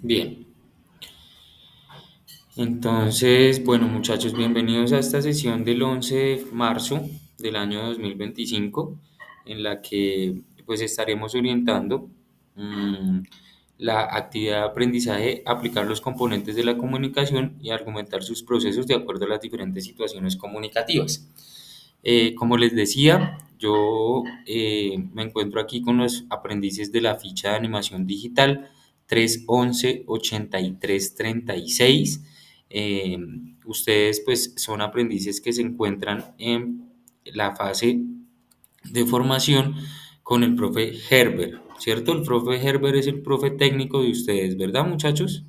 Bien, entonces, bueno muchachos, bienvenidos a esta sesión del 11 de marzo del año 2025, en la que pues estaremos orientando mm, la actividad de aprendizaje, aplicar los componentes de la comunicación y argumentar sus procesos de acuerdo a las diferentes situaciones comunicativas. Como les decía, yo me encuentro aquí con los aprendices de la ficha de animación digital 311-8336. Eh, Ustedes pues son aprendices que se encuentran en la fase de formación con el profe Herbert, ¿cierto? El profe Herbert es el profe técnico de ustedes, ¿verdad, muchachos?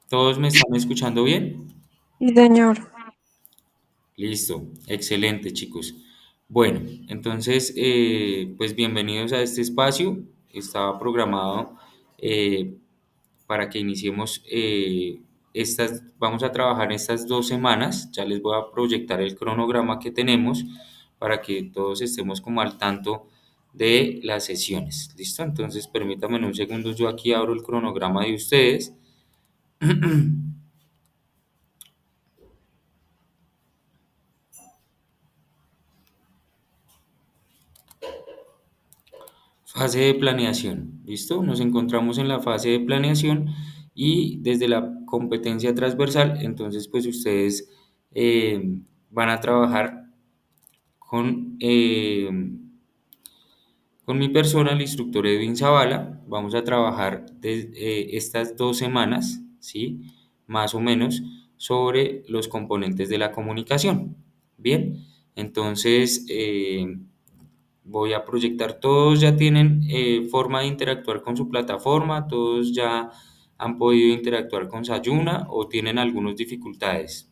¿Todos me están escuchando bien? Sí, señor. Listo, excelente chicos. Bueno, entonces, pues bienvenidos a este espacio. Estaba programado eh, para que iniciemos vamos a trabajar estas 2 semanas. Ya les voy a proyectar el cronograma que tenemos para que todos estemos como al tanto de las sesiones. ¿Listo? Entonces, permítanme un segundo, yo aquí abro el cronograma de ustedes. Fase de planeación, ¿listo? Nos encontramos en la fase de planeación y desde la competencia transversal, entonces pues ustedes van a trabajar con, eh, con mi persona, el instructor Edwin Zavala. Vamos a trabajar estas 2 semanas, ¿sí? Más o menos, sobre los componentes de la comunicación. Bien, entonces voy a proyectar, todos ya tienen forma de interactuar con su plataforma, todos ya han podido interactuar con Sayuna o tienen algunas dificultades.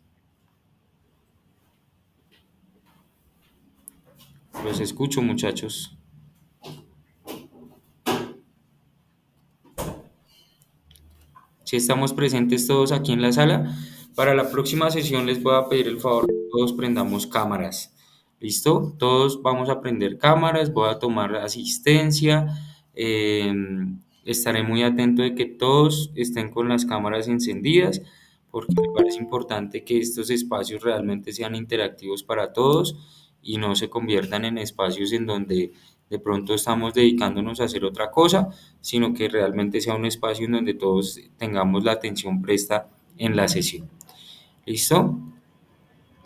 Los escucho, muchachos. Si estamos presentes todos aquí en la sala, para la próxima sesión les voy a pedir el favor que todos prendamos cámaras. ¿Listo? Todos vamos a prender cámaras, voy a tomar asistencia. eh, Estaré muy atento de que todos estén con las cámaras encendidas, porque me parece importante que estos espacios realmente sean interactivos para todos y no se conviertan en espacios en donde de pronto estamos dedicándonos a hacer otra cosa, sino que realmente sea un espacio en donde todos tengamos la atención presta en la sesión. ¿Listo?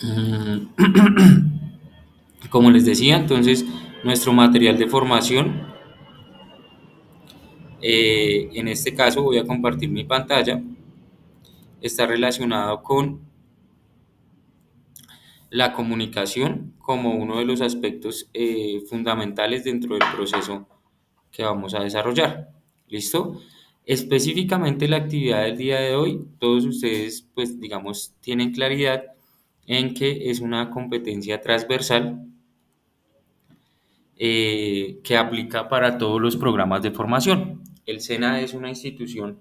Mm, Como les decía, entonces nuestro material de formación, en este caso voy a compartir mi pantalla, está relacionado con la comunicación como uno de los aspectos fundamentales dentro del proceso que vamos a desarrollar. ¿Listo? Específicamente la actividad del día de hoy, todos ustedes, pues digamos, tienen claridad en que es una competencia transversal que aplica para todos los programas de formación. El SENA es una institución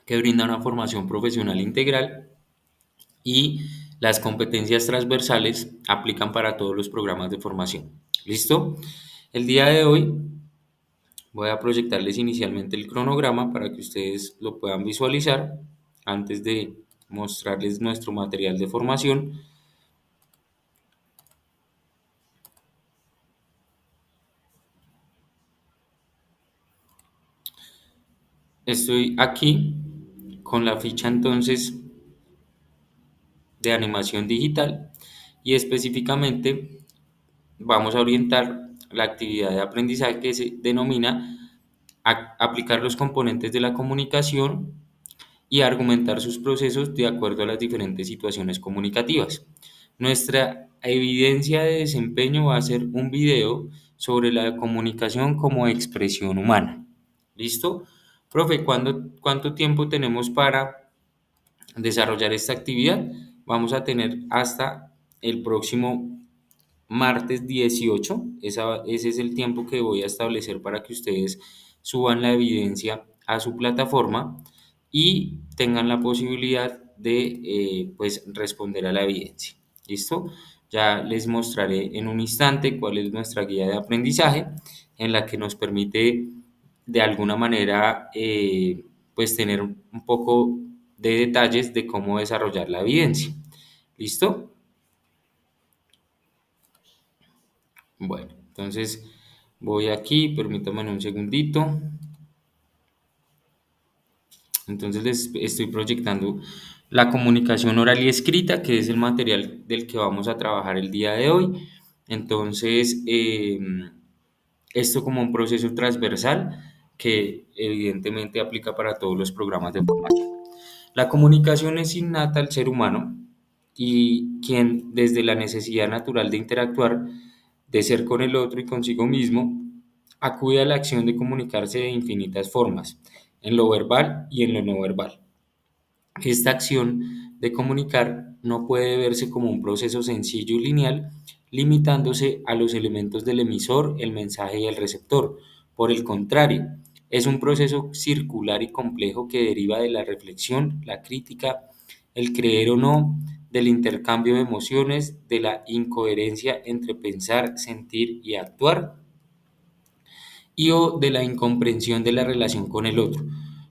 que brinda una formación profesional integral y las competencias transversales aplican para todos los programas de formación. ¿Listo? El día de hoy voy a proyectarles inicialmente el cronograma para que ustedes lo puedan visualizar antes de mostrarles nuestro material de formación. Estoy aquí con la ficha entonces de animación digital y específicamente vamos a orientar la actividad de aprendizaje que se denomina aplicar los componentes de la comunicación y argumentar sus procesos de acuerdo a las diferentes situaciones comunicativas. Nuestra evidencia de desempeño va a ser un video sobre la comunicación como expresión humana. ¿Listo? Profe, ¿cuánto tiempo tenemos para desarrollar esta actividad? Vamos a tener hasta el próximo martes 18. Ese es el tiempo que voy a establecer para que ustedes suban la evidencia a su plataforma y tengan la posibilidad de pues responder a la evidencia. ¿Listo? Ya les mostraré en un instante cuál es nuestra guía de aprendizaje en la que nos permite de alguna manera pues tener un poco de detalles de cómo desarrollar la evidencia. ¿Listo? Bueno, entonces voy aquí, permítanme un segundito. Entonces les estoy proyectando la comunicación oral y escrita, que es el material del que vamos a trabajar el día de hoy. Entonces, esto como un proceso transversal que evidentemente aplica para todos los programas de formación. La comunicación es innata al ser humano y quien desde la necesidad natural de interactuar, de ser con el otro y consigo mismo, acude a la acción de comunicarse de infinitas formas, en lo verbal y en lo no verbal. Esta acción de comunicar no puede verse como un proceso sencillo y lineal, limitándose a los elementos del emisor, el mensaje y el receptor. Por el contrario, es un proceso circular y complejo que deriva de la reflexión, la crítica, el creer o no, del intercambio de emociones, de la incoherencia entre pensar, sentir y actuar, y o de la incomprensión de la relación con el otro,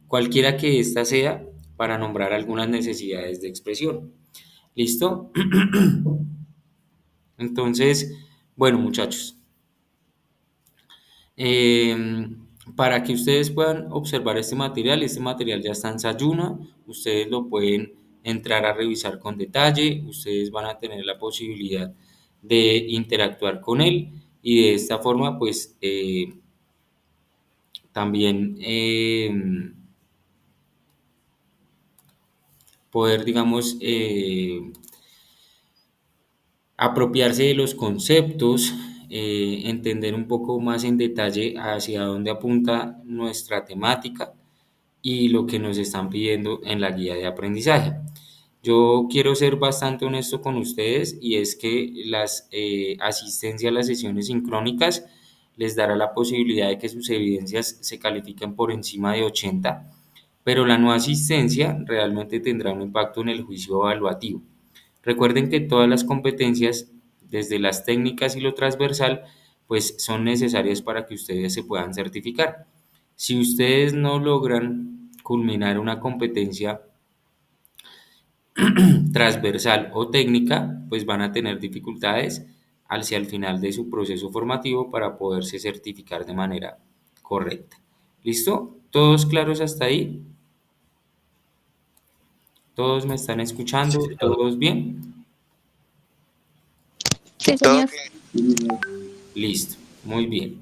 cualquiera que ésta sea, para nombrar algunas necesidades de expresión. ¿Listo? Entonces, bueno, muchachos, para que ustedes puedan observar este material ya está en Sayuna, ustedes lo pueden entrar a revisar con detalle, ustedes van a tener la posibilidad de interactuar con él y de esta forma, pues, también poder, digamos, apropiarse de los conceptos, entender un poco más en detalle hacia dónde apunta nuestra temática y lo que nos están pidiendo en la guía de aprendizaje. Yo quiero ser bastante honesto con ustedes y es que las asistencia a las sesiones sincrónicas les dará la posibilidad de que sus evidencias se califiquen por encima de 80, pero la no asistencia realmente tendrá un impacto en el juicio evaluativo. Recuerden que todas las competencias, desde las técnicas y lo transversal, pues son necesarias para que ustedes se puedan certificar. Si ustedes no logran culminar una competencia transversal o técnica, pues van a tener dificultades hacia el final de su proceso formativo para poderse certificar de manera correcta. ¿Listo? ¿Todos claros hasta ahí? ¿Todos me están escuchando? ¿Todos bien? Sí, Todo señor. Listo, muy bien.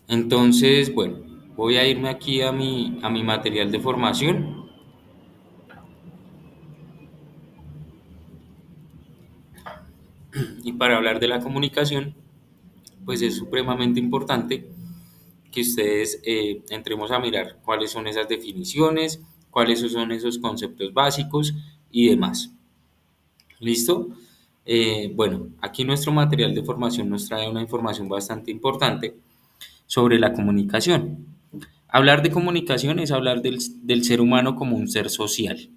Entonces, bueno, voy a irme aquí a mi material de formación y para hablar de la comunicación, pues es supremamente importante que ustedes entremos a mirar cuáles son esas definiciones, cuáles son esos conceptos básicos y demás. ¿Listo? Bueno, aquí nuestro material de formación nos trae una información bastante importante sobre la comunicación. Hablar de comunicación es hablar del ser humano como un ser social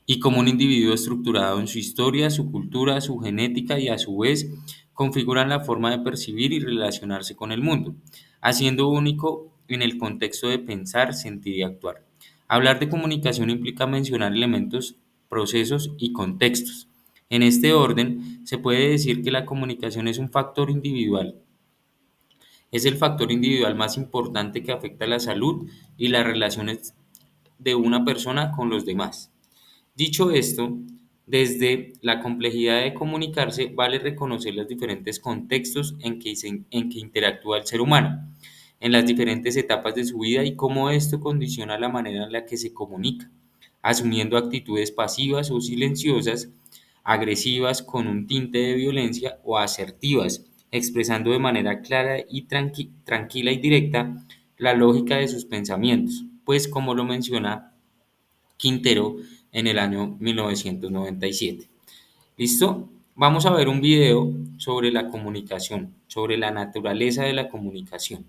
y como un individuo estructurado en su historia, su cultura, su genética y a su vez configuran la forma de percibir y relacionarse con el mundo, haciendo único en el contexto de pensar, sentir y actuar. Hablar de comunicación implica mencionar elementos, procesos y contextos. En este orden, se puede decir que la comunicación es un factor individual. Es el factor individual más importante que afecta la salud y las relaciones de una persona con los demás. Dicho esto, desde la complejidad de comunicarse, vale reconocer los diferentes contextos en que interactúa el ser humano, en las diferentes etapas de su vida y cómo esto condiciona la manera en la que se comunica, asumiendo actitudes pasivas o silenciosas, agresivas con un tinte de violencia o asertivas, expresando de manera clara y tranquila y directa la lógica de sus pensamientos, pues como lo menciona Quintero en el año 1997. ¿Listo? Vamos a ver un video sobre la comunicación, sobre la naturaleza de la comunicación.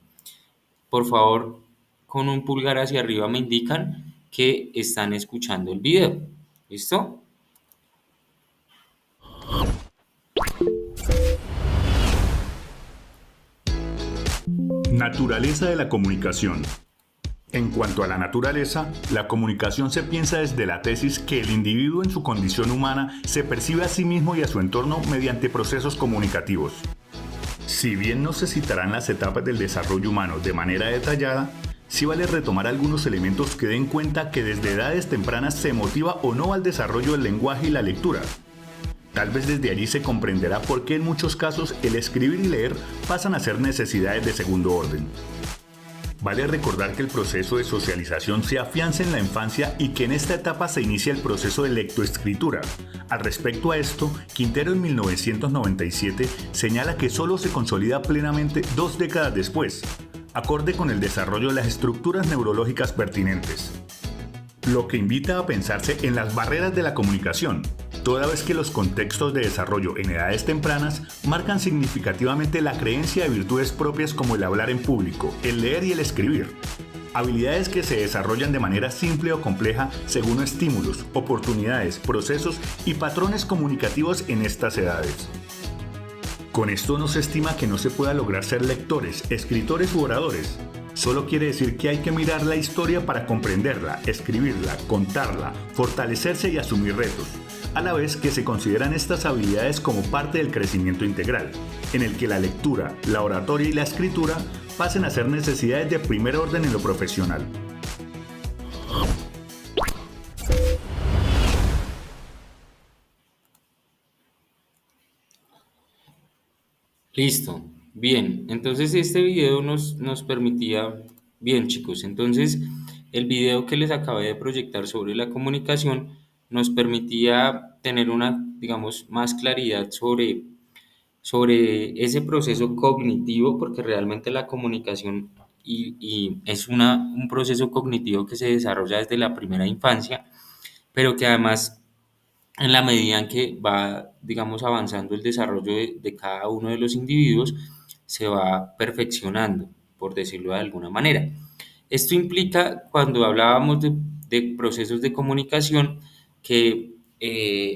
Por favor, con un pulgar hacia arriba me indican que están escuchando el video. ¿Listo? Naturaleza de la comunicación. En cuanto a la naturaleza, la comunicación se piensa desde la tesis que el individuo en su condición humana se percibe a sí mismo y a su entorno mediante procesos comunicativos. Si bien no se citarán las etapas del desarrollo humano de manera detallada, sí vale retomar algunos elementos que den cuenta que desde edades tempranas se motiva o no al desarrollo del lenguaje y la lectura. Tal vez desde allí se comprenderá por qué en muchos casos el escribir y leer pasan a ser necesidades de segundo orden. Vale recordar que el proceso de socialización se afianza en la infancia y que en esta etapa se inicia el proceso de lectoescritura. Al respecto a esto, Quintero en 1997 señala que solo se consolida plenamente 2 décadas después, acorde con el desarrollo de las estructuras neurológicas pertinentes. Lo que invita a pensarse en las barreras de la comunicación, toda vez que los contextos de desarrollo en edades tempranas marcan significativamente la creencia de virtudes propias como el hablar en público, el leer y el escribir, habilidades que se desarrollan de manera simple o compleja según estímulos, oportunidades, procesos y patrones comunicativos en estas edades. Con esto no se estima que no se pueda lograr ser lectores, escritores u oradores. Solo quiere decir que hay que mirar la historia para comprenderla, escribirla, contarla, fortalecerse y asumir retos, a la vez que se consideran estas habilidades como parte del crecimiento integral, en el que la lectura, la oratoria y la escritura pasen a ser necesidades de primer orden en lo profesional. Listo. Bien, entonces este video nos permitía, bien chicos, entonces el video que les acabé de proyectar sobre la comunicación nos permitía tener una, digamos, más claridad sobre ese proceso cognitivo, porque realmente la comunicación y es un proceso cognitivo que se desarrolla desde la primera infancia, pero que además en la medida en que va, digamos, avanzando el desarrollo de cada uno de los individuos, se va perfeccionando, por decirlo de alguna manera. Esto implica, cuando hablábamos de procesos de comunicación, que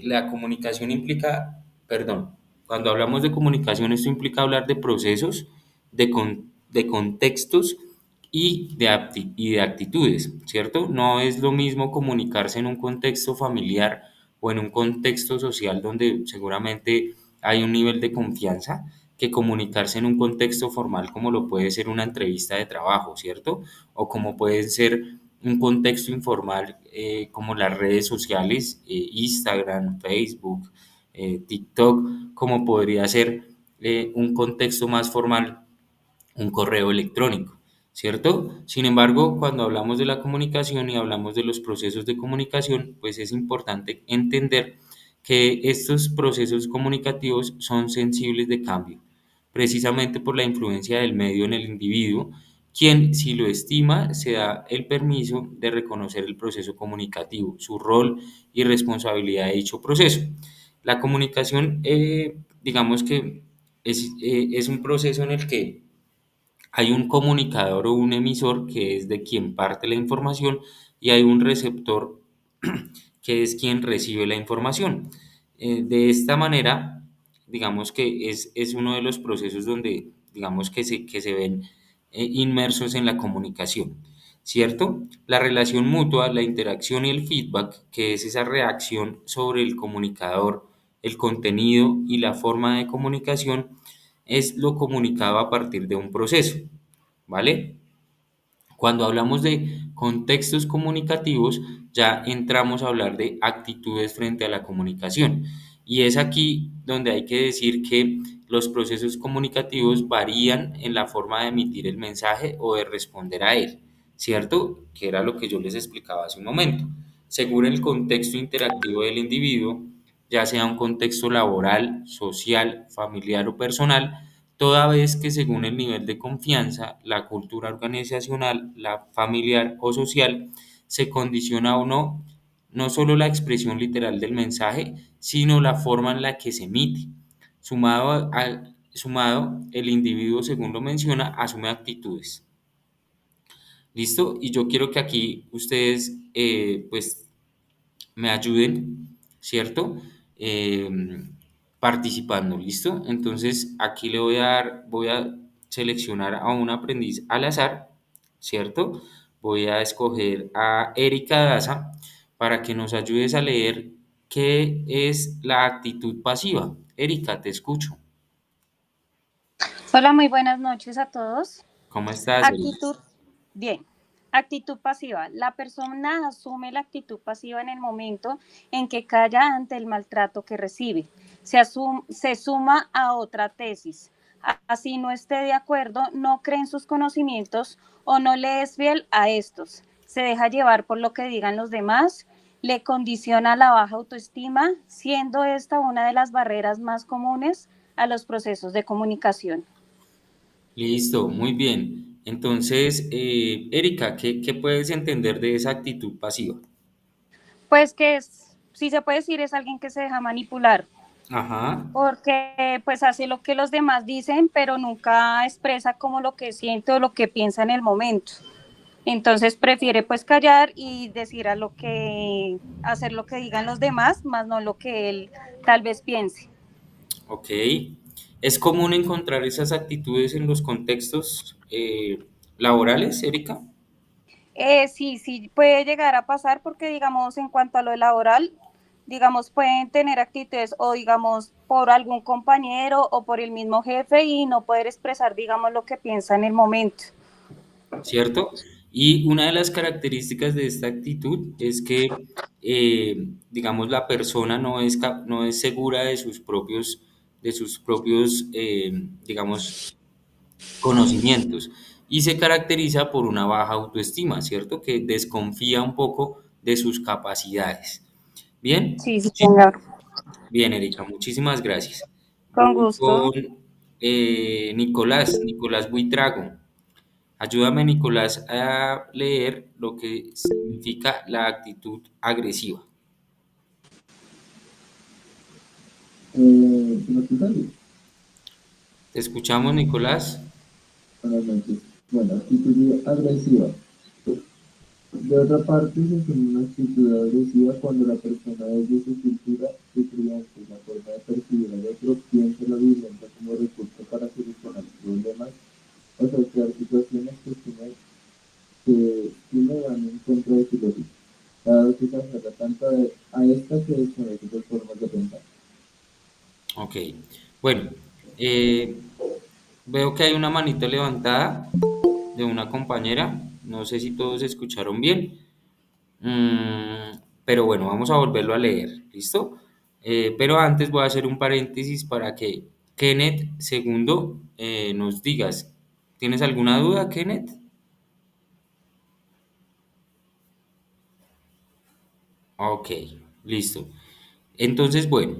la comunicación implica, perdón, cuando hablamos de comunicación, esto implica hablar de procesos, de contextos y de actitudes, ¿cierto? No es lo mismo comunicarse en un contexto familiar o en un contexto social donde seguramente hay un nivel de confianza que comunicarse en un contexto formal como lo puede ser una entrevista de trabajo, ¿cierto? O como puede ser un contexto informal como las redes sociales, Instagram, Facebook, TikTok, como podría ser un contexto más formal, un correo electrónico, ¿cierto? Sin embargo, cuando hablamos de la comunicación y hablamos de los procesos de comunicación, pues es importante entender que estos procesos comunicativos son sensibles de cambio, precisamente por la influencia del medio en el individuo, quien, si lo estima, se da el permiso de reconocer el proceso comunicativo, su rol y responsabilidad de dicho proceso. La comunicación, digamos que es un proceso en el que hay un comunicador o un emisor que es de quien parte la información y hay un receptor que es quien recibe la información. De esta manera, digamos que es uno de los procesos donde, digamos que se ven inmersos en la comunicación, ¿cierto? La relación mutua, la interacción y el feedback, que es esa reacción sobre el comunicador, el contenido y la forma de comunicación, es lo comunicado a partir de un proceso, ¿vale? Cuando hablamos de contextos comunicativos, ya entramos a hablar de actitudes frente a la comunicación. Y es aquí donde hay que decir que los procesos comunicativos varían en la forma de emitir el mensaje o de responder a él, ¿cierto? Que era lo que yo les explicaba hace un momento. Según el contexto interactivo del individuo, ya sea un contexto laboral, social, familiar o personal, toda vez que según el nivel de confianza, la cultura organizacional, la familiar o social, se condiciona o no, no solo la expresión literal del mensaje, sino la forma en la que se emite. Sumado, el individuo, según lo menciona, asume actitudes. ¿Listo? Y yo quiero que aquí ustedes, pues, me ayuden, ¿cierto? Eh, Participando, ¿listo? Entonces aquí le voy a dar, seleccionar a un aprendiz al azar, ¿cierto? Voy a escoger a Erika Daza para que nos ayudes a leer qué es la actitud pasiva. Erika, te escucho. Hola, muy buenas noches a todos. ¿Cómo estás, Erika? Actitud, bien. Actitud pasiva. La persona asume la actitud pasiva en el momento en que calla ante el maltrato que recibe. Se suma a otra tesis. Así no esté de acuerdo, no cree en sus conocimientos o no le es fiel a estos. Se deja llevar por lo que digan los demás, le condiciona la baja autoestima, siendo esta una de las barreras más comunes a los procesos de comunicación. Listo, muy bien. Entonces, Erika, ¿qué puedes entender de esa actitud pasiva? Pues que es, si se puede decir, es alguien que se deja manipular, Ajá, porque pues hace lo que los demás dicen, pero nunca expresa como lo que siente o lo que piensa en el momento. Entonces prefiere pues callar y decir a lo que, hacer lo que digan los demás, más no lo que él tal vez piense. ok. ¿Es común encontrar esas actitudes en los contextos laborales, Erika? Sí, sí, puede llegar a pasar porque, digamos, en cuanto a lo laboral, digamos, pueden tener actitudes o, digamos, por algún compañero o por el mismo jefe y no poder expresar, digamos, lo que piensa en el momento. ¿Cierto? Y una de las características de esta actitud es que, digamos, la persona no es segura de sus propios digamos, conocimientos y se caracteriza por una baja autoestima, ¿cierto? Que desconfía un poco de sus capacidades. Bien, Sí, sí, señor. bien, Erika, muchísimas gracias. Con Voy gusto. con Nicolás Buitrago. Ayúdame, Nicolás, a leer lo que significa la actitud agresiva. Buenas tardes, Te escuchamos, Nicolás. buenas noches. Bueno, actitud agresiva. De otra parte, se asume una actitud agresiva cuando la persona desde su cultura, su crianza y la forma de percibir al otro piensa la violencia como recurso para solucionar problemas o sortear situaciones que van en contra de su lógica. Dado que se aferra tanto a esta que desconoce sus formas de pensar. Ok. Bueno, eh, veo que hay una manito levantada de una compañera. No sé si todos escucharon bien. Pero bueno, vamos a volverlo a leer. ¿Listo? Pero antes voy a hacer un paréntesis para que Kenneth segundo nos digas. ¿Tienes alguna duda, Kenneth? Ok, listo. Entonces, bueno,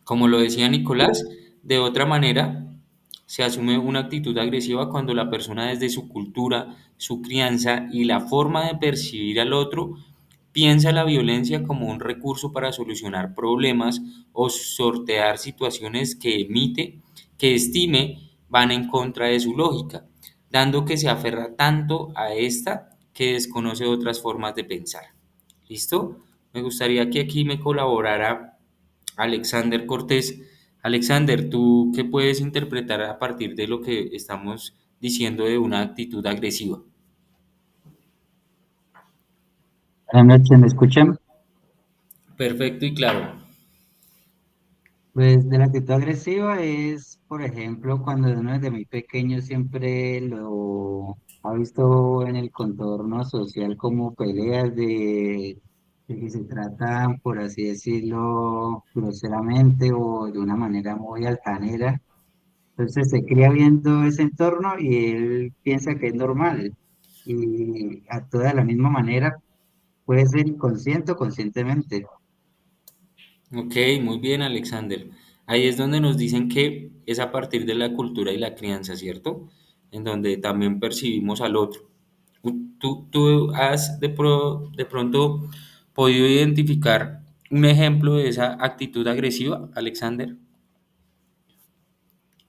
como lo decía Nicolás, de otra manera, se asume una actitud agresiva cuando la persona desde su cultura, su crianza y la forma de percibir al otro piensa la violencia como un recurso para solucionar problemas o sortear situaciones que estime van en contra de su lógica, dando que se aferra tanto a esta que desconoce otras formas de pensar. ¿Listo? Me gustaría que aquí me colaborara Alexander Cortés. Alexander, ¿tú qué puedes interpretar a partir de lo que estamos diciendo de una actitud agresiva? Buenas noches, ¿me escuchan? Perfecto y claro. Pues de la actitud agresiva es, por ejemplo, cuando uno desde muy pequeño siempre lo ha visto en el contorno social como peleas de que se trata, por así decirlo, groseramente o de una manera muy altanera. Entonces se cría viendo ese entorno y él piensa que es normal y actúa de la misma manera, puede ser inconsciente o conscientemente. Ok, muy bien, Alexander. Ahí es donde nos dicen que es a partir de la cultura y la crianza, ¿cierto? En donde también percibimos al otro. ¿Tú has de pronto podido identificar un ejemplo de esa actitud agresiva, Alexander?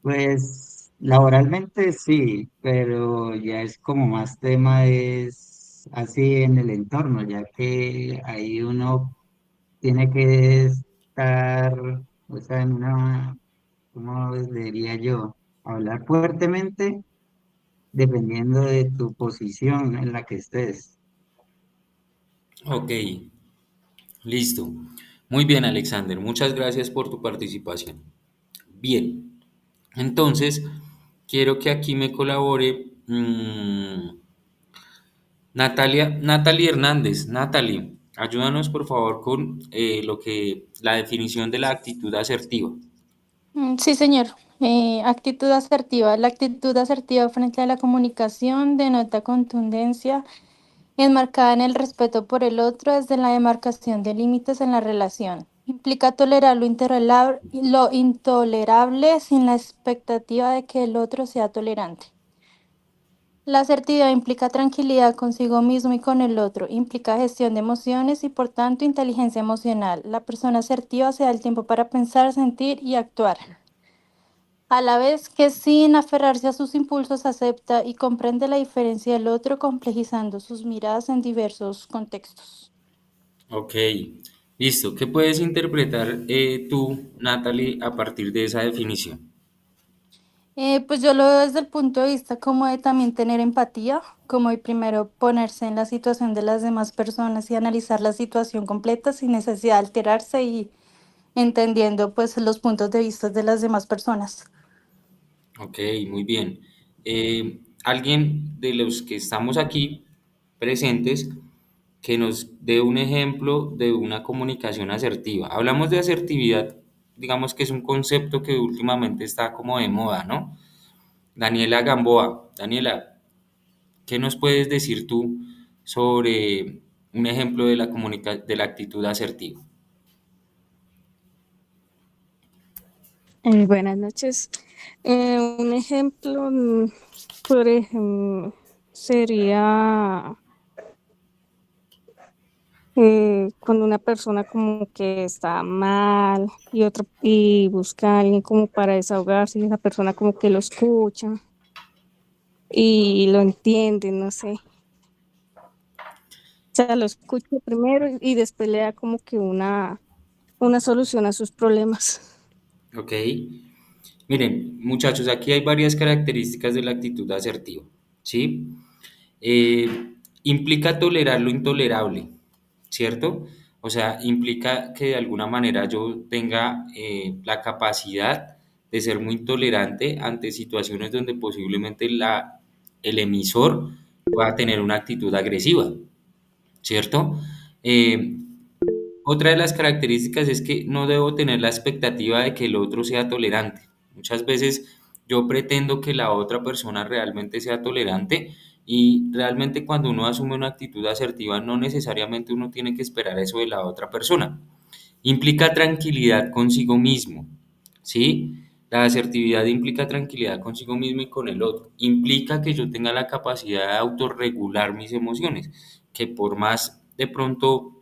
Pues laboralmente sí, pero ya es como más tema es así en el entorno, ya que ahí uno tiene que estar, o sea, en una, ¿cómo diría yo? Hablar fuertemente dependiendo de tu posición en la que estés. Ok, listo. Muy bien, Alexander. Muchas gracias por tu participación. Bien, entonces quiero que aquí me colabore Natalie Hernández. Natalie, ayúdanos por favor con la definición de la actitud asertiva. Sí, señor. Actitud asertiva. La actitud asertiva frente a la comunicación denota contundencia enmarcada en el respeto por el otro desde la demarcación de límites en la relación. Implica tolerar lo intolerable sin la expectativa de que el otro sea tolerante. La asertividad implica tranquilidad consigo mismo y con el otro, implica gestión de emociones y por tanto inteligencia emocional. La persona asertiva se da el tiempo para pensar, sentir y actuar. A la vez que sin aferrarse a sus impulsos acepta y comprende la diferencia del otro, complejizando sus miradas en diversos contextos. Ok, listo. ¿Qué puedes interpretar tú, Natalie, a partir de esa definición? Pues yo lo veo desde el punto de vista como de también tener empatía, como de primero ponerse en la situación de las demás personas y analizar la situación completa sin necesidad de alterarse y entendiendo pues los puntos de vista de las demás personas. Ok, muy bien. Alguien de los que estamos aquí presentes que nos dé un ejemplo de una comunicación asertiva. Hablamos de asertividad, digamos que es un concepto que últimamente está como de moda, ¿no? Daniela Gamboa. Daniela, ¿qué nos puedes decir tú sobre un ejemplo de de la actitud asertiva? Buenas noches. Un ejemplo, por ejemplo, sería cuando una persona como que está mal y busca a alguien como para desahogarse y esa persona como que lo escucha y lo entiende, no sé. O sea, lo escucha primero y después le da como que una solución a sus problemas. Ok. Miren, muchachos, aquí hay varias características de la actitud asertiva, ¿sí? Implica tolerar lo intolerable, ¿cierto? O sea, implica que de alguna manera yo tenga la capacidad de ser muy tolerante ante situaciones donde posiblemente el emisor pueda tener una actitud agresiva, ¿cierto? Eh, Otra de las características es que no debo tener la expectativa de que el otro sea tolerante. Muchas veces yo pretendo que la otra persona realmente sea tolerante y realmente cuando uno asume una actitud asertiva no necesariamente uno tiene que esperar eso de la otra persona. Implica tranquilidad consigo mismo, ¿sí? La asertividad implica tranquilidad consigo mismo y con el otro. Implica que yo tenga la capacidad de autorregular mis emociones, que por más de pronto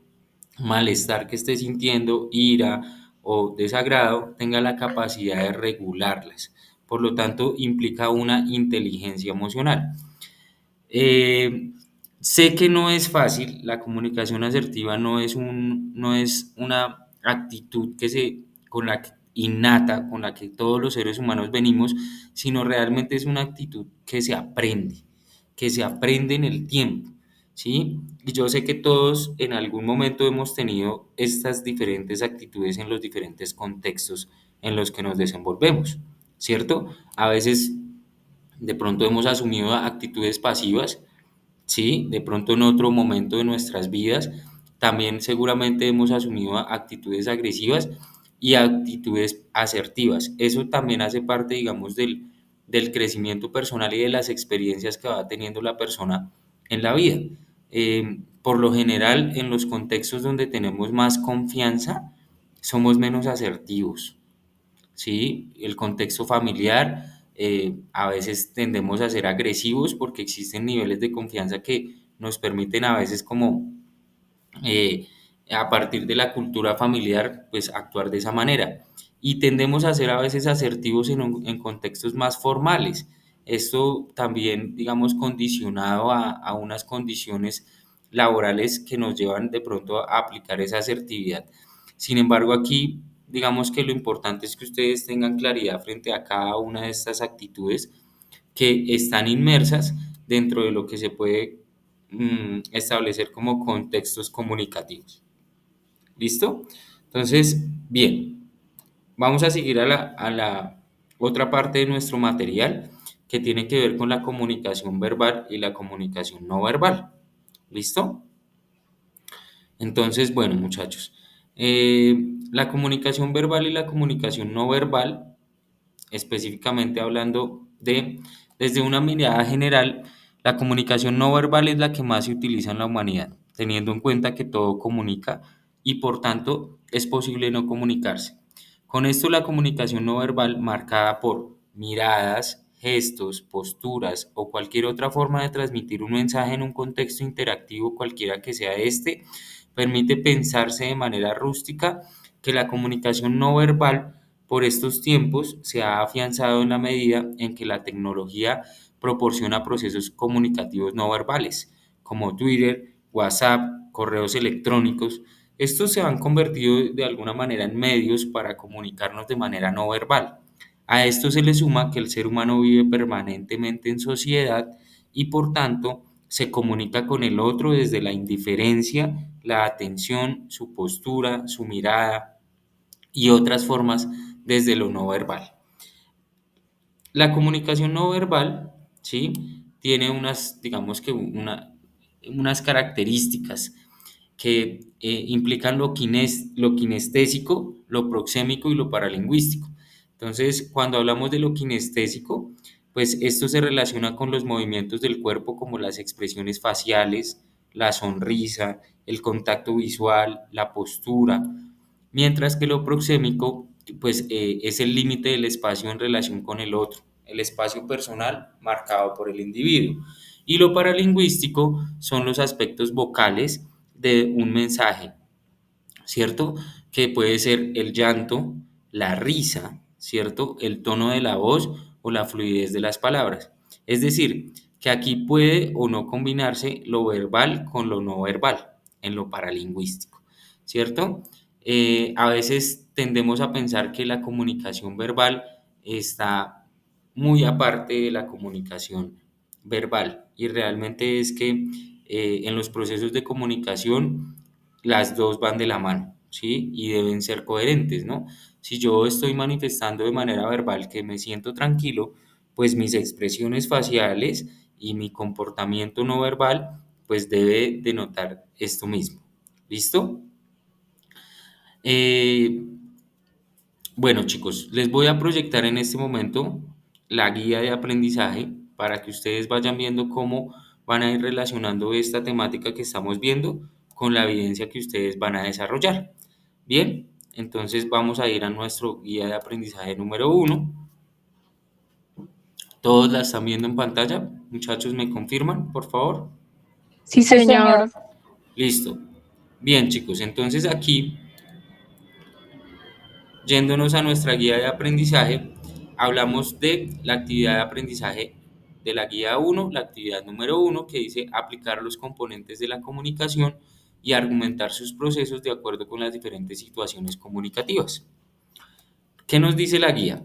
malestar que esté sintiendo, ira o desagrado, tenga la capacidad de regularlas. Por lo tanto, implica una inteligencia emocional. Eh, Sé que no es fácil, la comunicación asertiva no es una actitud con la innata, con la que todos los seres humanos venimos, sino realmente es una actitud que se aprende en el tiempo, ¿sí? Y yo sé que todos en algún momento hemos tenido estas diferentes actitudes en los diferentes contextos en los que nos desenvolvemos, ¿cierto? A veces de pronto hemos asumido actitudes pasivas. Sí, de pronto en otro momento de nuestras vidas también seguramente hemos asumido actitudes agresivas y actitudes asertivas. Eso también hace parte, digamos, del crecimiento personal y de las experiencias que va teniendo la persona en la vida. Por lo general, en los contextos donde tenemos más confianza, somos menos asertivos. ¿Sí? El contexto familiar, a veces tendemos a ser agresivos porque existen niveles de confianza que nos permiten a veces como eh, a partir de la cultura familiar, pues actuar de esa manera. Y tendemos a ser a veces asertivos en contextos más formales. Esto también, digamos, condicionado a unas condiciones laborales que nos llevan de pronto a aplicar esa asertividad. Sin embargo, aquí digamos que lo importante es que ustedes tengan claridad frente a cada una de estas actitudes que están inmersas dentro de lo que se puede establecer como contextos comunicativos. ¿Listo? Entonces, bien, vamos a seguir a la otra parte de nuestro material que tiene que ver con la comunicación verbal y la comunicación no verbal. ¿Listo? Entonces, bueno, muchachos, la comunicación verbal y la comunicación no verbal, específicamente hablando desde una mirada general, la comunicación no verbal es la que más se utiliza en la humanidad, teniendo en cuenta que todo comunica y por tanto es posible no comunicarse. Con esto la comunicación no verbal, marcada por miradas, gestos, posturas o cualquier otra forma de transmitir un mensaje en un contexto interactivo cualquiera que sea este, permite pensarse de manera rústica que la comunicación no verbal por estos tiempos se ha afianzado en la medida en que la tecnología proporciona procesos comunicativos no verbales, como Twitter, WhatsApp, correos electrónicos. Estos se han convertido de alguna manera en medios para comunicarnos de manera no verbal. A esto se le suma que el ser humano vive permanentemente en sociedad y por tanto se comunica con el otro desde la indiferencia, la atención, su postura, su mirada y otras formas desde lo no verbal. La comunicación no verbal, ¿sí? Tiene unas, digamos que unas características que implican lo kinestésico, lo proxémico y lo paralingüístico. Entonces, cuando hablamos de lo kinestésico, pues esto se relaciona con los movimientos del cuerpo como las expresiones faciales, la sonrisa, el contacto visual, la postura, mientras que lo proxémico, pues es el límite del espacio en relación con el otro, el espacio personal marcado por el individuo. Y lo paralingüístico son los aspectos vocales de un mensaje, ¿cierto? Que puede ser el llanto, la risa, ¿cierto? El tono de la voz o la fluidez de las palabras. Es decir, que aquí puede o no combinarse lo verbal con lo no verbal en lo paralingüístico, ¿cierto? A veces tendemos a pensar que la comunicación verbal está muy aparte de la comunicación verbal y realmente es que en los procesos de comunicación las dos van de la mano, ¿sí? Y deben ser coherentes, ¿no? Si yo estoy manifestando de manera verbal que me siento tranquilo, pues mis expresiones faciales y mi comportamiento no verbal, pues debe denotar esto mismo. ¿Listo? Eh, bueno, chicos, les voy a proyectar en este momento la guía de aprendizaje para que ustedes vayan viendo cómo van a ir relacionando esta temática que estamos viendo con la evidencia que ustedes van a desarrollar. Bien, entonces vamos a ir a nuestro guía de aprendizaje número 1. ¿Todos la están viendo en pantalla? Muchachos, ¿me confirman, por favor? Sí, Sí, señor. señor. Listo. Bien, chicos, entonces aquí, yéndonos a nuestra guía de aprendizaje, hablamos de la actividad de aprendizaje de la guía 1, la actividad número 1, que dice aplicar los componentes de la comunicación y argumentar sus procesos de acuerdo con las diferentes situaciones comunicativas. ¿Qué nos dice la guía?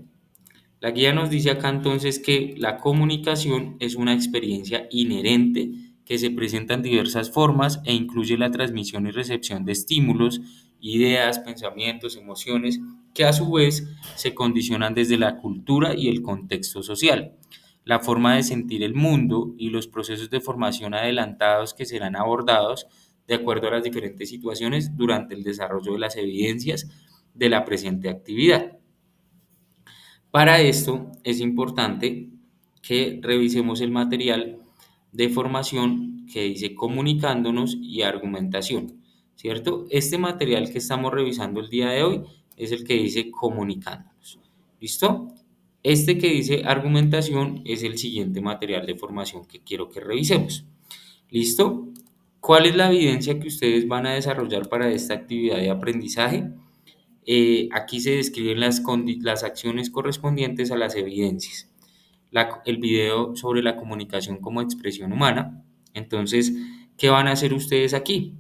La guía nos dice acá entonces que la comunicación es una experiencia inherente que se presenta en diversas formas e incluye la transmisión y recepción de estímulos, ideas, pensamientos, emociones, que a su vez se condicionan desde la cultura y el contexto social, la forma de sentir el mundo y los procesos de formación adelantados que serán abordados de acuerdo a las diferentes situaciones durante el desarrollo de las evidencias de la presente actividad. Para esto es importante que revisemos el material de formación que dice comunicándonos y argumentación, ¿cierto? Este material que estamos revisando el día de hoy es el que dice comunicándonos, ¿listo? Este que dice argumentación es el siguiente material de formación que quiero que revisemos, ¿listo? ¿Cuál es la evidencia que ustedes van a desarrollar para esta actividad de aprendizaje? Aquí se describen las acciones correspondientes a las evidencias. El video sobre la comunicación como expresión humana. Entonces, ¿qué van a hacer ustedes aquí?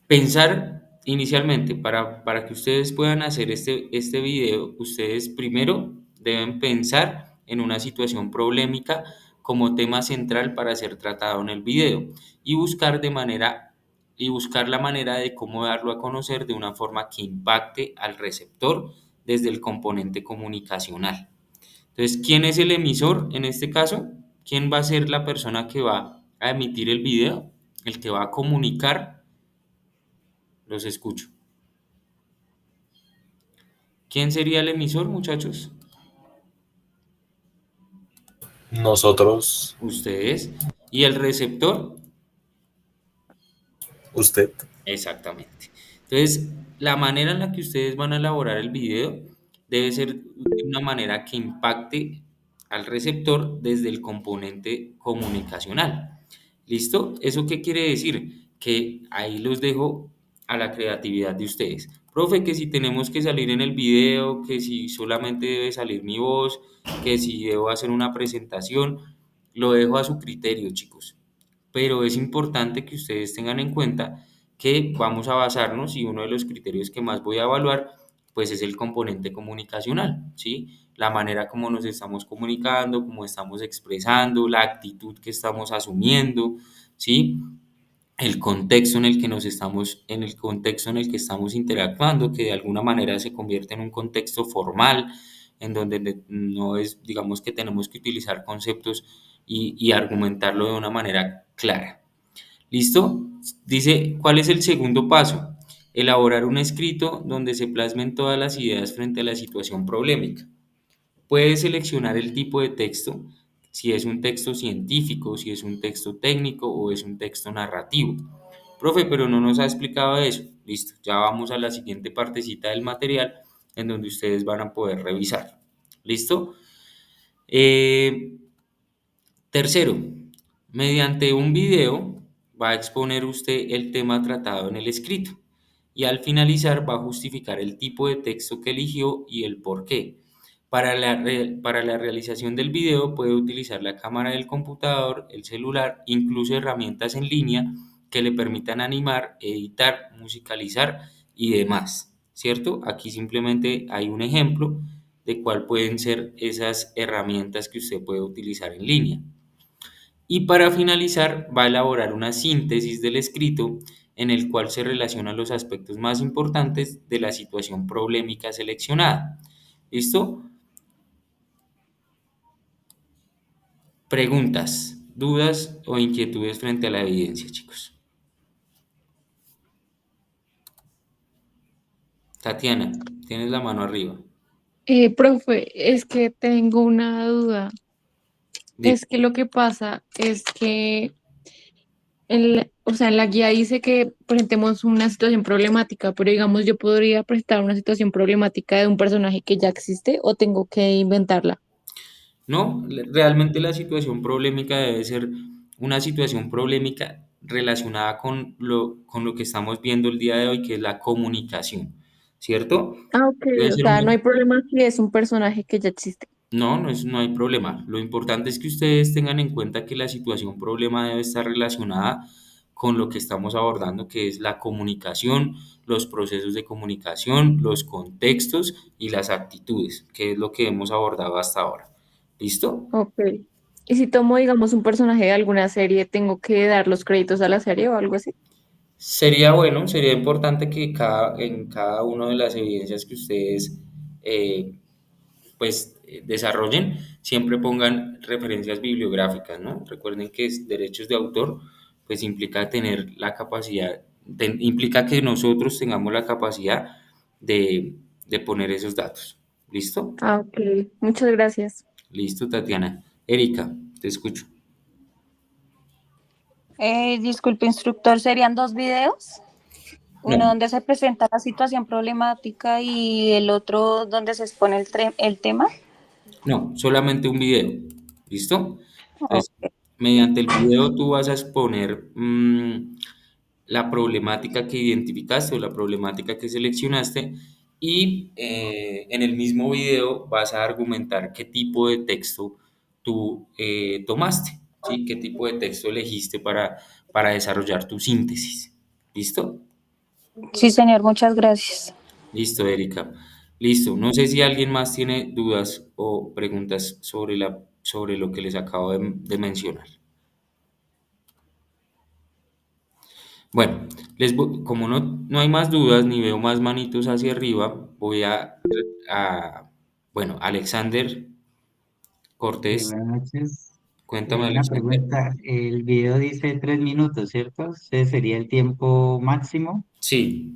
Pensar inicialmente, para que ustedes puedan hacer este video, ustedes primero deben pensar en una situación problemática como tema central para ser tratado en el video y buscar la manera de cómo darlo a conocer de una forma que impacte al receptor desde el componente comunicacional. Entonces, ¿quién es el emisor en este caso? ¿Quién va a ser la persona que va a emitir el video? El que va a comunicar. Los escucho. ¿Quién sería el emisor, muchachos? Nosotros, Ustedes. ¿Y el receptor? usted. Exactamente. Entonces, la manera en la que ustedes van a elaborar el video debe ser de una manera que impacte al receptor desde el componente comunicacional. ¿Listo? ¿Eso qué quiere decir? Que ahí los dejo a la creatividad de ustedes. Profe, que si tenemos que salir en el video, que si solamente debe salir mi voz, que si debo hacer una presentación, lo dejo a su criterio, chicos. Pero es importante que ustedes tengan en cuenta que vamos a basarnos y uno de los criterios que más voy a evaluar pues es el componente comunicacional, ¿sí? La manera como nos estamos comunicando, cómo estamos expresando, la actitud que estamos asumiendo, ¿sí? El contexto en el que en el contexto en el que estamos interactuando, que de alguna manera se convierte en un contexto formal, en donde no es, digamos que tenemos que utilizar conceptos y argumentarlo de una manera clara. ¿Listo? Dice, ¿cuál es el segundo paso? Elaborar un escrito donde se plasmen todas las ideas frente a la situación problemática. Puedes seleccionar el tipo de texto, si es un texto científico, si es un texto técnico o es un texto narrativo. Profe, pero no nos ha explicado eso. Listo, ya vamos a la siguiente partecita del material en donde ustedes van a poder revisar. ¿Listo? Eh, Tercero, mediante un video va a exponer usted el tema tratado en el escrito y al finalizar va a justificar el tipo de texto que eligió y el por qué. Para la realización del video puede utilizar la cámara del computador, el celular, incluso herramientas en línea que le permitan animar, editar, musicalizar y demás, ¿cierto? Aquí simplemente hay un ejemplo de cuál pueden ser esas herramientas que usted puede utilizar en línea. Y para finalizar, va a elaborar una síntesis del escrito en el cual se relacionan los aspectos más importantes de la situación problemática seleccionada. ¿Listo? Preguntas, dudas o inquietudes frente a la evidencia, chicos. Tatiana, tienes la mano arriba. Profe, es que tengo una duda. Dime. Es que lo que pasa es que o sea, en la guía dice que presentemos una situación problemática, pero digamos, yo podría presentar una situación problemática de un personaje que ya existe o tengo que inventarla. No, realmente la situación problemática debe ser una situación problemática relacionada con lo que estamos viendo el día de hoy, que es la comunicación, ¿cierto? Ah, ok, Debe o ser sea, una... no hay problema si es un personaje que ya existe. No, no hay problema. Lo importante es que ustedes tengan en cuenta que la situación problema debe estar relacionada con lo que estamos abordando, que es la comunicación, los procesos de comunicación, los contextos y las actitudes, que es lo que hemos abordado hasta ahora. ¿Listo? Ok. Y si tomo, digamos, un personaje de alguna serie, ¿tengo que dar los créditos a la serie o algo así? Sería bueno, sería importante que en cada una de las evidencias que ustedes eh, desarrollen, siempre pongan referencias bibliográficas, ¿no? Recuerden que derechos de autor, pues implica tener la capacidad, implica que nosotros tengamos la capacidad de poner esos datos. ¿Listo? Ah, ok. Muchas gracias. Listo, Tatiana. Erika, te escucho. Disculpe, instructor, ¿serían dos videos? Uno No, donde se presenta la situación problemática y el otro donde se expone el tema. no, solamente un video. ¿Listo? Entonces, Ok. mediante el video tú vas a exponer la problemática que identificaste o la problemática que seleccionaste y en el mismo video vas a argumentar qué tipo de texto tú tomaste, ¿sí? ¿Qué tipo de texto elegiste para desarrollar tu síntesis? ¿Listo? Sí, señor, muchas gracias. Listo, Erika. Listo. No sé si alguien más tiene dudas o preguntas sobre lo que les acabo de mencionar. Bueno, como no hay más dudas ni veo más manitos hacia arriba, voy bueno, Alexander Sí, Cortés, buenas noches. cuéntame, Una Alexander. pregunta, el video dice 3 minutos, ¿cierto? ¿Ese sería el tiempo máximo? Sí,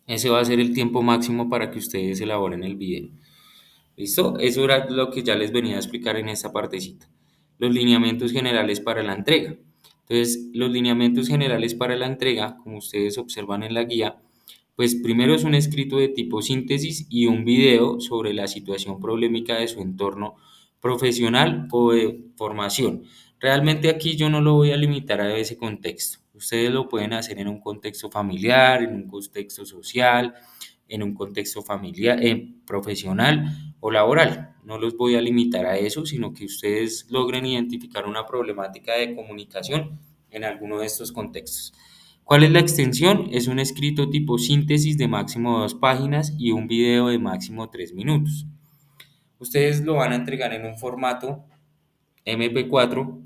ese va a ser el tiempo máximo para que ustedes elaboren el video. ¿Listo? Eso era lo que ya les venía a explicar en esta partecita. Los lineamientos generales para la entrega. Entonces, los lineamientos generales para la entrega, como ustedes observan en la guía, pues primero es un escrito de tipo síntesis y un video sobre la situación problemática de su entorno profesional o de formación. Realmente aquí yo no lo voy a limitar a ese contexto. Ustedes lo pueden hacer en un contexto familiar, en un contexto social, en un contexto familiar, profesional o laboral. No los voy a limitar a eso, sino que ustedes logren identificar una problemática de comunicación en alguno de estos contextos. ¿Cuál es la extensión? Es un escrito tipo síntesis de máximo 2 páginas y un video de máximo 3 minutos. Ustedes lo van a entregar en un formato MP4,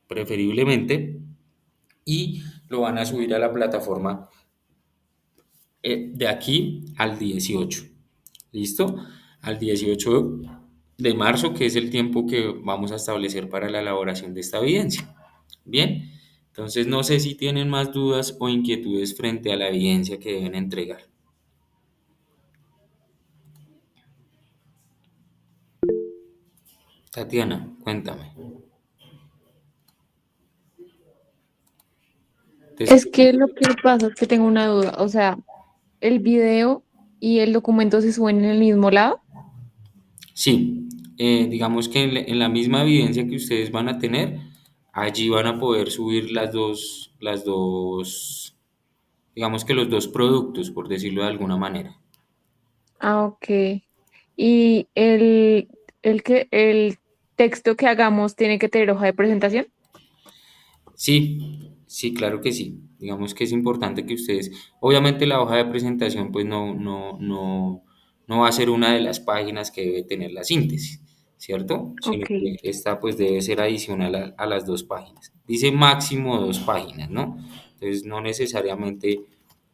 preferiblemente, y lo van a subir a la plataforma de aquí al 18. ¿Listo? Al 18 de marzo, que es el tiempo que vamos a establecer para la elaboración de esta evidencia. Bien, entonces no sé si tienen más dudas o inquietudes frente a la evidencia que deben entregar. Tatiana, cuéntame. ¿Te Es escucho? que lo que pasa es que tengo una duda, o sea, ¿el video y el documento se suben en el mismo lado? Sí, digamos que en la misma evidencia que ustedes van a tener, allí van a poder subir digamos que los dos productos, por decirlo de alguna manera. Ah, ok. ¿Y el texto que hagamos tiene que tener hoja de presentación? Sí, sí, claro que sí. Digamos que es importante que ustedes, obviamente la hoja de presentación pues no va a ser una de las páginas que debe tener la síntesis, ¿cierto? Sino Ok. que esta pues debe ser adicional a las 2 páginas. Dice máximo 2 páginas, ¿no? Entonces no necesariamente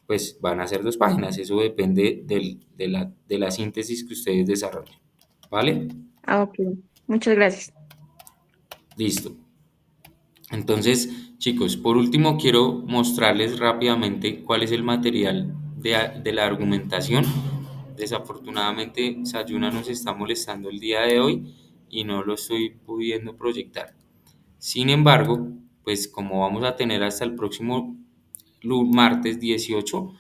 pues van a ser 2 páginas, eso depende de la síntesis que ustedes desarrollen, ¿vale? Ah, ok. Muchas gracias. Listo. Entonces, chicos, por último quiero mostrarles rápidamente cuál es el material de la argumentación. Desafortunadamente, Sayuna nos está molestando el día de hoy y no lo estoy pudiendo proyectar. Sin embargo, pues como vamos a tener hasta el próximo martes 18,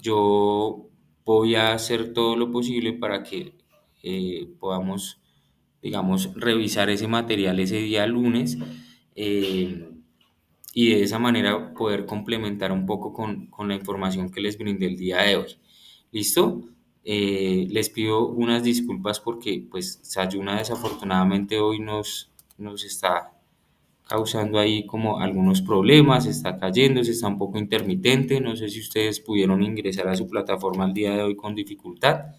yo voy a hacer todo lo posible para que podamos, digamos, revisar ese material ese día lunes. eh, y de esa manera poder complementar un poco con la información que les brindé el día de hoy. ¿Listo? Les pido unas disculpas porque pues Sayuna desafortunadamente hoy nos está causando ahí como algunos problemas, está cayendo, se está un poco intermitente, no sé si ustedes pudieron ingresar a su plataforma el día de hoy con dificultad,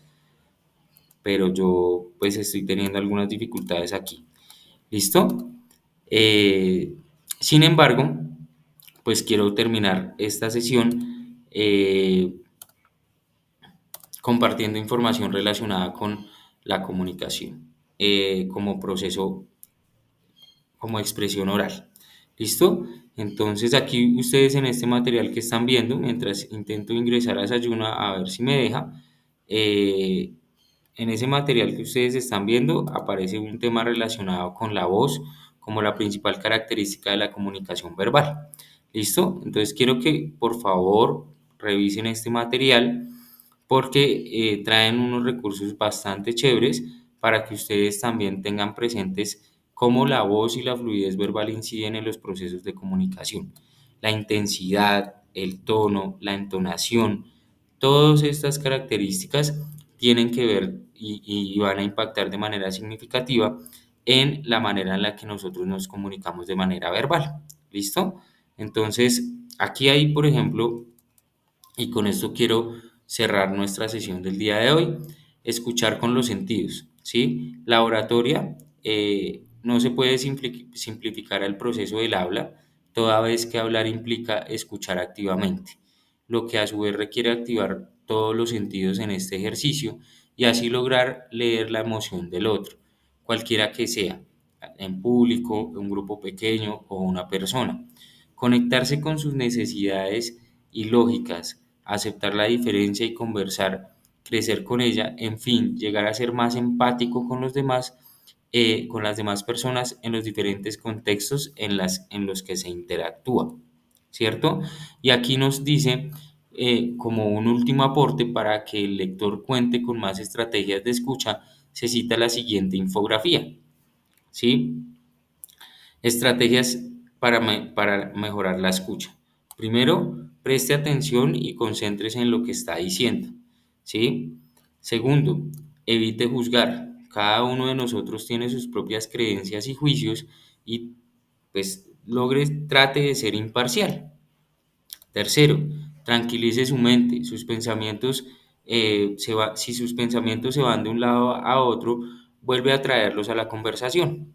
pero yo pues estoy teniendo algunas dificultades aquí. ¿Listo? Eh, Sin embargo, pues quiero terminar esta sesión compartiendo información relacionada con la comunicación como proceso, como expresión oral. ¿Listo? Entonces aquí ustedes en este material que están viendo, mientras intento ingresar a Desayuna a ver si me deja, eh, en ese material que ustedes están viendo aparece un tema relacionado con la voz como la principal característica de la comunicación verbal. ¿Listo? Entonces quiero que por favor revisen este material porque traen unos recursos bastante chéveres para que ustedes también tengan presentes cómo la voz y la fluidez verbal inciden en los procesos de comunicación. La intensidad, el tono, la entonación, todas estas características tienen que ver y van a impactar de manera significativa en la manera en la que nosotros nos comunicamos de manera verbal. ¿Listo? Entonces, aquí hay, por ejemplo, Y con esto quiero cerrar nuestra sesión del día de hoy. Escuchar con los sentidos, ¿sí? La oratoria no se puede simplificar el proceso del habla, toda vez que hablar implica escuchar activamente, lo que a su vez requiere activar todos los sentidos en este ejercicio y así lograr leer la emoción del otro, cualquiera que sea, en público, un grupo pequeño o una persona. Conectarse con sus necesidades y lógicas, aceptar la diferencia y conversar, crecer con ella, en fin, llegar a ser más empático con los demás, con las demás personas en los diferentes contextos en los que se interactúa, ¿cierto? Y aquí nos dice, como un último aporte para que el lector cuente con más estrategias de escucha, se cita la siguiente infografía, ¿sí? Estrategias para mejorar la escucha. Primero, preste atención y concéntrese en lo que está diciendo, ¿sí? Segundo, evite juzgar. Cada uno de nosotros tiene sus propias creencias y juicios y pues trate de ser imparcial. Tercero, tranquilice su mente. Si sus pensamientos se van de un lado a otro, vuelve a traerlos a la conversación.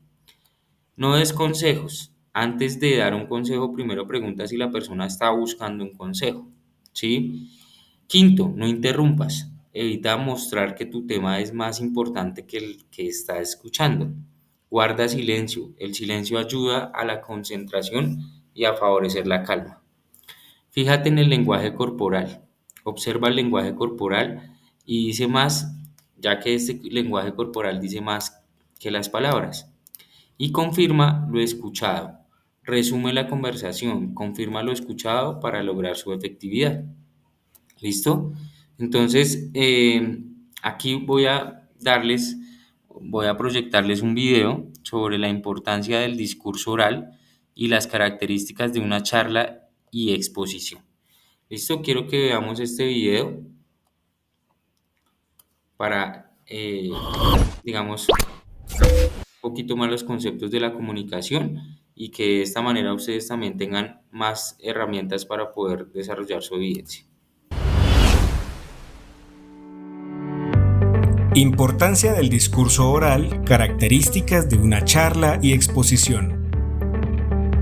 No des consejos. Antes de dar un consejo, primero pregunta si la persona está buscando un consejo, ¿sí? Quinto, no interrumpas. Evita mostrar que tu tema es más importante que el que está escuchando. Guarda silencio. El silencio ayuda a la concentración y a favorecer la calma. Fíjate en el lenguaje corporal. Observa el lenguaje corporal y dice más, ya que este lenguaje corporal dice más que las palabras. Y confirma lo escuchado. Resume la conversación, confirma lo escuchado para lograr su efectividad. ¿Listo? Entonces, aquí voy a proyectarles un video sobre la importancia del discurso oral y las características de una charla y exposición. ¿Listo? Quiero que veamos este video para, digamos, un poquito más los conceptos de la comunicación y que de esta manera ustedes también tengan más herramientas para poder desarrollar su evidencia. Importancia del discurso oral, características de una charla y exposición.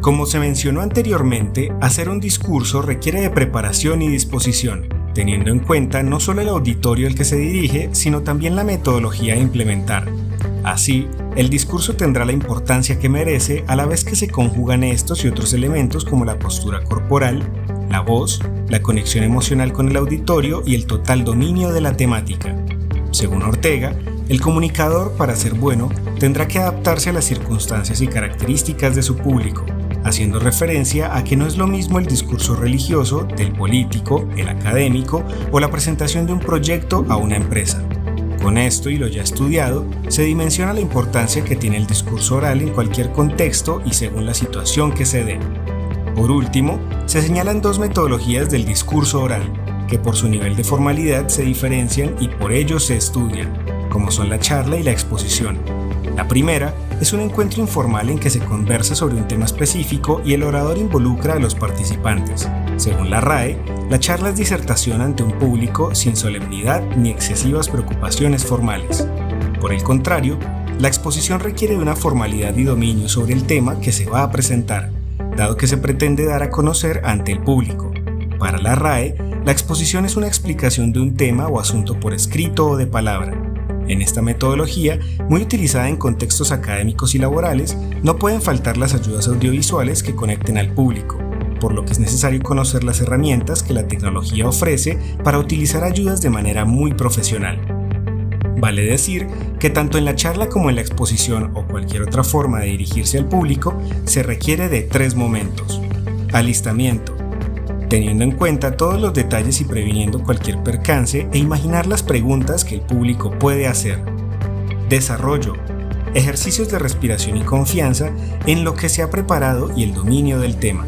Como se mencionó anteriormente, hacer un discurso requiere de preparación y disposición, teniendo en cuenta no solo el auditorio al que se dirige, sino también la metodología a implementar. Así, el discurso tendrá la importancia que merece a la vez que se conjugan estos y otros elementos como la postura corporal, la voz, la conexión emocional con el auditorio y el total dominio de la temática. Según Ortega, el comunicador, para ser bueno, tendrá que adaptarse a las circunstancias y características de su público, haciendo referencia a que no es lo mismo el discurso religioso del político, el académico o la presentación de un proyecto a una empresa. Con esto y lo ya estudiado, se dimensiona la importancia que tiene el discurso oral en cualquier contexto y según la situación que se dé. Por último, se señalan dos metodologías del discurso oral, que por su nivel de formalidad se diferencian y por ello se estudian, como son la charla y la exposición. La primera es un encuentro informal en que se conversa sobre un tema específico y el orador involucra a los participantes. Según la RAE, la charla es disertación ante un público sin solemnidad ni excesivas preocupaciones formales. Por el contrario, la exposición requiere de una formalidad y dominio sobre el tema que se va a presentar, dado que se pretende dar a conocer ante el público. Para la RAE, la exposición es una explicación de un tema o asunto por escrito o de palabra. En esta metodología, muy utilizada en contextos académicos y laborales, no pueden faltar las ayudas audiovisuales que conecten al público, por lo que es necesario conocer las herramientas que la tecnología ofrece para utilizar ayudas de manera muy profesional. Vale decir que tanto en la charla como en la exposición o cualquier otra forma de dirigirse al público, se requiere de 3 momentos. Alistamiento, teniendo en cuenta todos los detalles y previniendo cualquier percance e imaginar las preguntas que el público puede hacer. Desarrollo, ejercicios de respiración y confianza en lo que se ha preparado y el dominio del tema.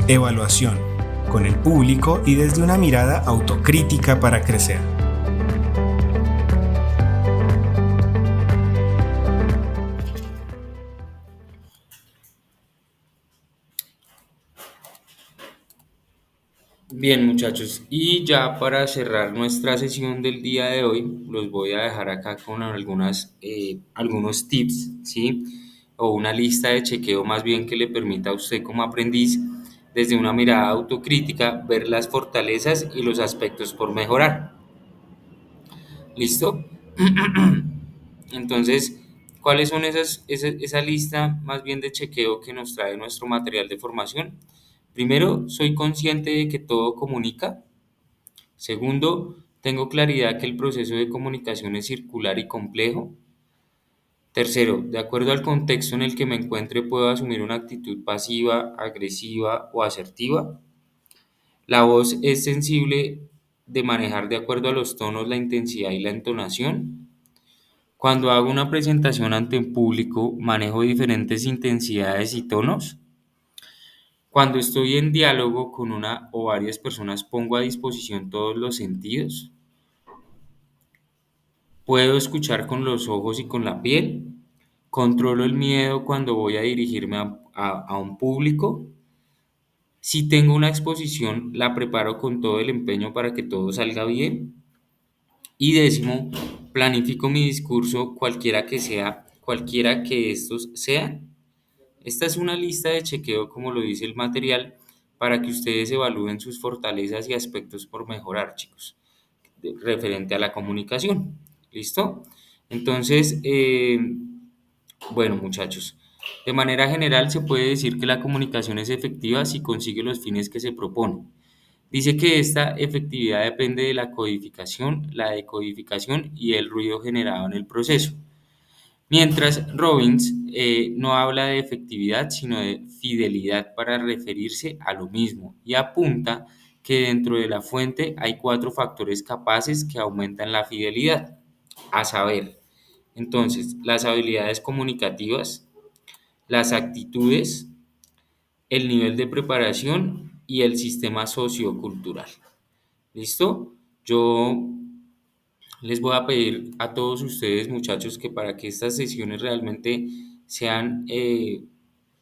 Evaluación, con el público y desde una mirada autocrítica para crecer. Bien, muchachos, y ya para cerrar nuestra sesión del día de hoy, los voy a dejar acá con algunos tips, ¿sí? O una lista de chequeo más bien que le permita a usted como aprendiz, desde una mirada autocrítica, ver las fortalezas y los aspectos por mejorar. ¿Listo? Entonces, ¿cuáles son esa lista más bien de chequeo que nos trae nuestro material de formación? Primero, soy consciente de que todo comunica. Segundo, tengo claridad que el proceso de comunicación es circular y complejo. Tercero, de acuerdo al contexto en el que me encuentre, puedo asumir una actitud pasiva, agresiva o asertiva. La voz es sensible de manejar de acuerdo a los tonos, la intensidad y la entonación. Cuando hago una presentación ante un público, manejo diferentes intensidades y tonos. Cuando estoy en diálogo con una o varias personas, pongo a disposición todos los sentidos. Puedo escuchar con los ojos y con la piel. Controlo el miedo cuando voy a dirigirme a un público. Si tengo una exposición, la preparo con todo el empeño para que todo salga bien. Y décimo, planifico mi discurso cualquiera que estos sean. Esta es una lista de chequeo, como lo dice el material, para que ustedes evalúen sus fortalezas y aspectos por mejorar, chicos, referente a la comunicación. ¿Listo? Entonces, bueno, muchachos, de manera general se puede decir que la comunicación es efectiva si consigue los fines que se propone. Dice que esta efectividad depende de la codificación, la decodificación y el ruido generado en el proceso. Mientras Robbins no habla de efectividad, sino de fidelidad para referirse a lo mismo y apunta que dentro de la fuente hay 4 factores capaces que aumentan la fidelidad, a saber, entonces, las habilidades comunicativas, las actitudes, el nivel de preparación y el sistema sociocultural. ¿Listo? Yo les voy a pedir a todos ustedes, muchachos, que para que estas sesiones realmente sean,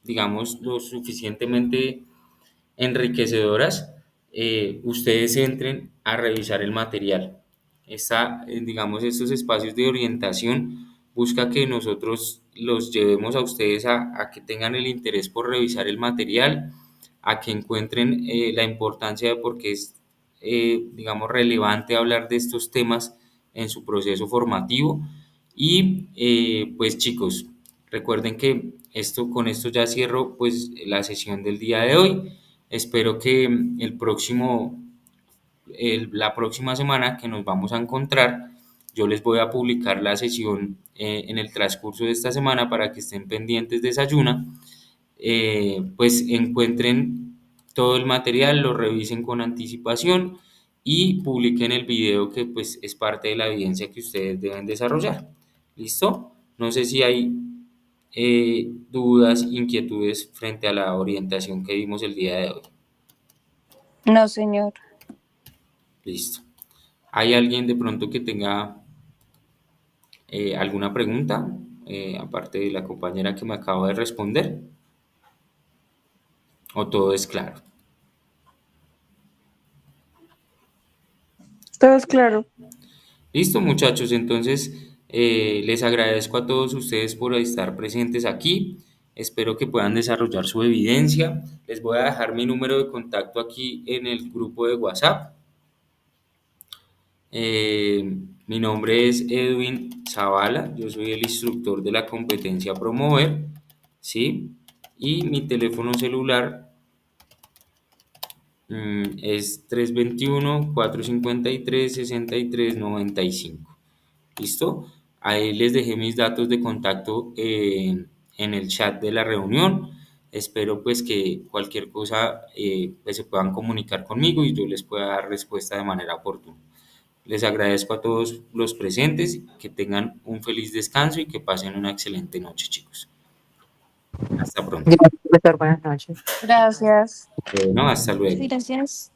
digamos, lo suficientemente enriquecedoras, ustedes entren a revisar el material. Digamos, estos espacios de orientación busca que nosotros los llevemos a ustedes a que tengan el interés por revisar el material, a que encuentren la importancia de por qué es, digamos, relevante hablar de estos temas en su proceso formativo. Y pues chicos, recuerden que con esto ya cierro pues la sesión del día de hoy. Espero que la próxima semana que nos vamos a encontrar, yo les voy a publicar la sesión en el transcurso de esta semana para que estén pendientes de esa ayuna, pues encuentren todo el material, lo revisen con anticipación y publiquen el video que pues es parte de la evidencia que ustedes deben desarrollar. ¿Listo? No sé si hay dudas, inquietudes frente a la orientación que vimos el día de hoy. No, señor. Listo. ¿Hay alguien de pronto que tenga alguna pregunta, aparte de la compañera que me acaba de responder? ¿O todo es claro? Todo es claro. Listo, muchachos. Entonces, les agradezco a todos ustedes por estar presentes aquí. Espero que puedan desarrollar su evidencia. Les voy a dejar mi número de contacto aquí en el grupo de WhatsApp. Mi nombre es Edwin Zavala, yo soy el instructor de la competencia Promover, ¿sí? Y mi teléfono celular es 321-453-6395. ¿Listo? Ahí les dejé mis datos de contacto en el chat de la reunión. Espero pues que cualquier cosa pues se puedan comunicar conmigo y yo les pueda dar respuesta de manera oportuna. Les agradezco a todos los presentes, que tengan un feliz descanso y que pasen una excelente noche, chicos. Hasta pronto. Gracias, profesor. Buenas noches. Gracias. Bueno, hasta luego. Gracias.